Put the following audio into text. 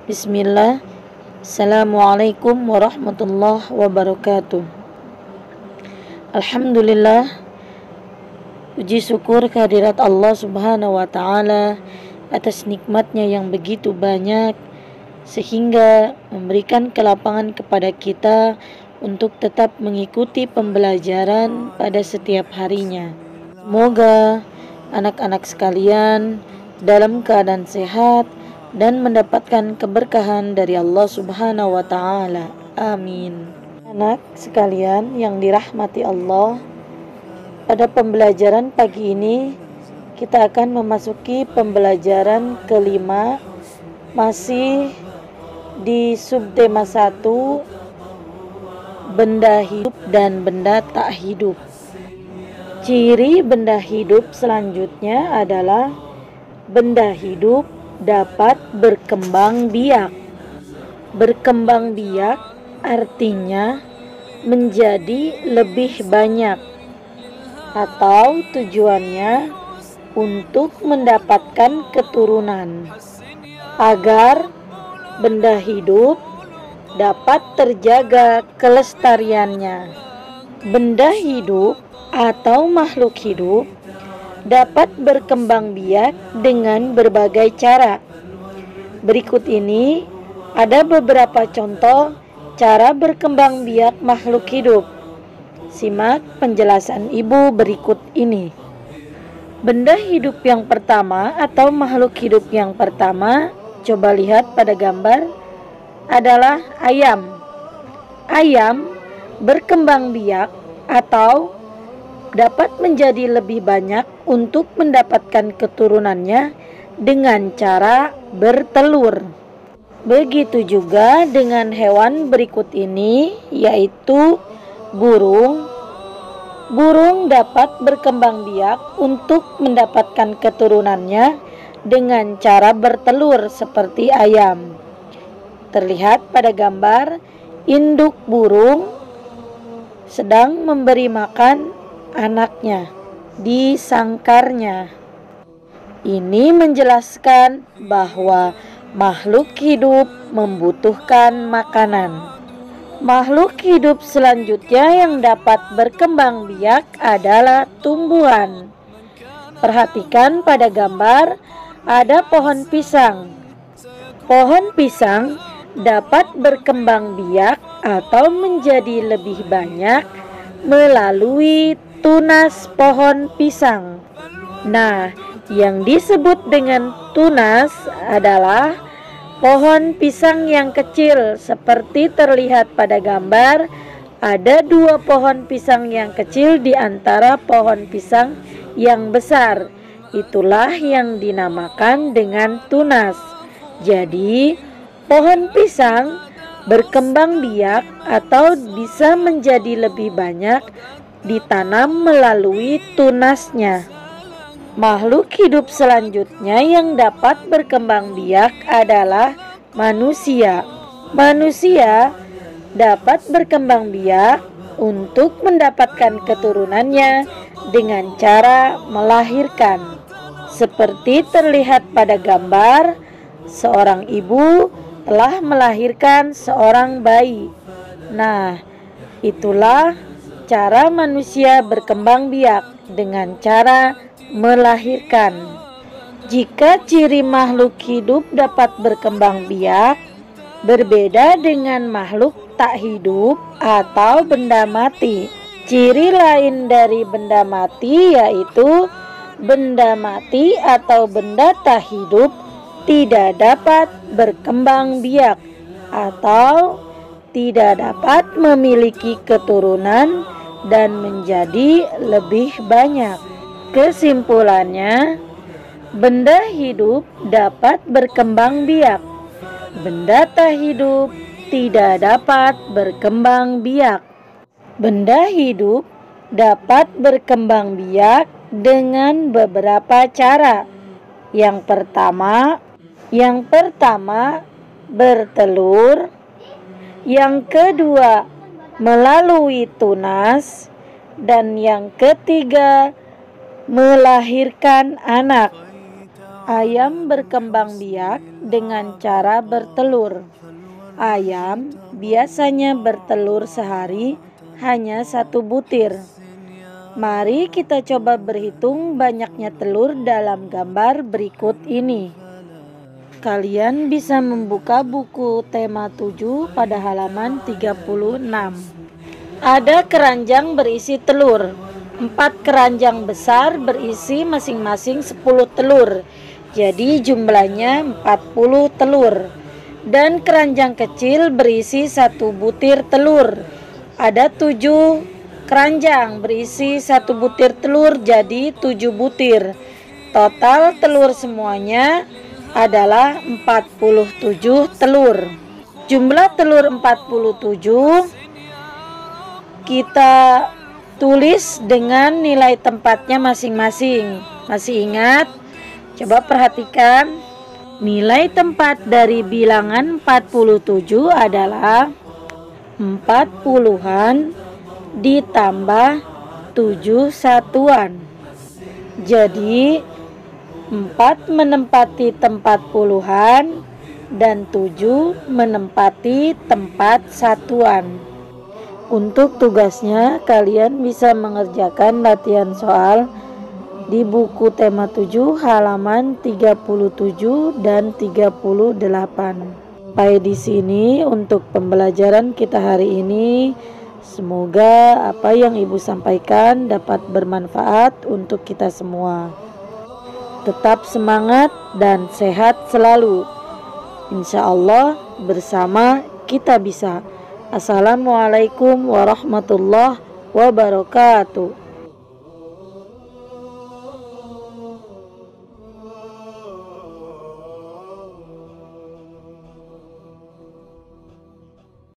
Bismillah. Assalamualaikum warahmatullahi wabarakatuh. Alhamdulillah, puji syukur kehadirat Allah subhanahu wa ta'ala atas nikmatnya yang begitu banyak, sehingga memberikan kelapangan kepada kita untuk tetap mengikuti pembelajaran pada setiap harinya. Semoga anak-anak sekalian dalam keadaan sehat dan mendapatkan keberkahan dari Allah subhanahu wa ta'ala. Amin. Anak sekalian yang dirahmati Allah, pada pembelajaran pagi ini kita akan memasuki pembelajaran kelima, masih di subtema 1, benda hidup dan benda tak hidup. Ciri benda hidup selanjutnya adalah benda hidup dapat berkembang biak. Berkembang biak artinya menjadi lebih banyak, atau tujuannya untuk mendapatkan keturunan. Agar benda hidup dapat terjaga kelestariannya. Benda hidup atau makhluk hidup dapat berkembang biak dengan berbagai cara. Berikut ini ada beberapa contoh cara berkembang biak makhluk hidup. Simak penjelasan ibu berikut ini. Benda hidup yang pertama atau makhluk hidup yang pertama, coba lihat pada gambar, adalah ayam. Ayam berkembang biak atau dapat menjadi lebih banyak untuk mendapatkan keturunannya dengan cara bertelur. Begitu juga dengan hewan berikut ini, yaitu burung. Burung dapat berkembang biak untuk mendapatkan keturunannya dengan cara bertelur seperti ayam. Terlihat pada gambar, induk burung sedang memberi makan anaknya di sangkarnya. Ini menjelaskan bahwa makhluk hidup membutuhkan makanan. Makhluk hidup selanjutnya yang dapat berkembang biak adalah tumbuhan. Perhatikan pada gambar, ada pohon pisang. Pohon pisang dapat berkembang biak atau menjadi lebih banyak melalui tunas pohon pisang. Nah, yang disebut dengan tunas adalah pohon pisang yang kecil. Seperti terlihat pada gambar, ada 2 pohon pisang yang kecil di antara pohon pisang yang besar. Itulah yang dinamakan dengan tunas. Jadi, pohon pisang berkembang biak atau bisa menjadi lebih banyak ditanam melalui tunasnya. Makhluk hidup selanjutnya yang dapat berkembang biak adalah manusia. Manusia dapat berkembang biak untuk mendapatkan keturunannya dengan cara melahirkan. Seperti terlihat pada gambar, seorang ibu telah melahirkan seorang bayi. Nah, itulah cara manusia berkembang biak dengan cara melahirkan. Jika ciri makhluk hidup dapat berkembang biak berbeda dengan makhluk tak hidup atau benda mati. Ciri lain dari benda mati yaitu benda mati atau benda tak hidup tidak dapat berkembang biak atau tidak dapat memiliki keturunan dan menjadi lebih banyak. Kesimpulannya, benda hidup dapat berkembang biak. Benda tak hidup tidak dapat berkembang biak. Benda hidup dapat berkembang biak dengan beberapa cara. Yang pertama bertelur. Yang kedua melalui tunas, dan yang ketiga melahirkan anak. Ayam berkembang biak dengan cara bertelur. Ayam biasanya bertelur sehari hanya 1 butir. Mari kita coba berhitung banyaknya telur dalam gambar berikut ini. Kalian bisa membuka buku tema 7 pada halaman 36. Ada keranjang berisi telur. 4 keranjang besar berisi masing-masing 10 telur. Jadi jumlahnya 40 telur. Dan keranjang kecil berisi 1 butir telur. Ada 7 keranjang berisi 1 butir telur, jadi 7 butir. Total telur semuanya adalah 47 telur. Jumlah telur 47 kita tulis dengan nilai tempatnya masing-masing. Masih ingat? Coba perhatikan. Nilai tempat dari bilangan 47 adalah 40-an ditambah 7 satuan. Jadi 4 menempati tempat puluhan dan 7 menempati tempat satuan. Untuk tugasnya kalian bisa mengerjakan latihan soal di buku tema 7 halaman 37 dan 38. Sampai di sini untuk pembelajaran kita hari ini. Semoga apa yang Ibu sampaikan dapat bermanfaat untuk kita semua. Tetap semangat dan sehat selalu. Insya Allah bersama kita bisa. Assalamualaikum warahmatullahi wabarakatuh.